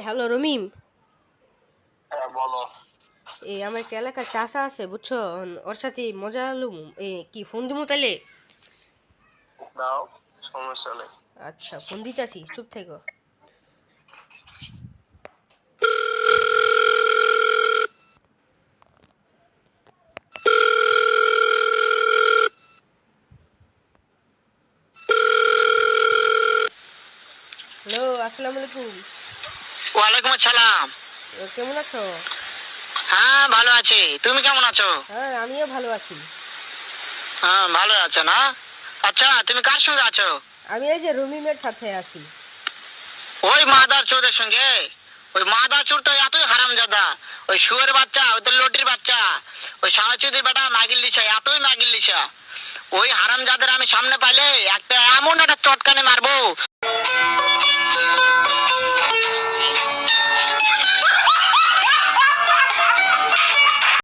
Hello Ramim. হ্যাঁ, বলো। আমার একটা এলাকার চাষা আছে বুঝছো, ওর সাথে মজা লুম। কি ফোন দিমু তাইলে? দাও, সমস্যা নেই। আচ্ছা, ফোন দিতাছি, চুপ থেকো। হ্যালো, আসসালামু আলাইকুম। ওয়ালাইকুম আসসালাম। কেমন আছো? হ্যাঁ, ভালো আছি। তুমি কেমন আছো? হ্যাঁ, আমিও ভালো আছি। হ্যাঁ, ভালো আছো না? আচ্ছা, তুমি কার সঙ্গে আছো? আমি এই যে রমিমের সাথে আছি। ওই মাদার চোরের সঙ্গে? ওই মাদার চোর তো এতই হারামজাদা। ওই শুয়োর বাচ্চা, ওই তো লটির বাচ্চা, ওই সাহাচুদির বেটা মাগিল লিসা, এতই মাগিল লিসা। ওই হারামজাদার আমি সামনে পাইলে একটা এমন একটা চটকানি মারবো।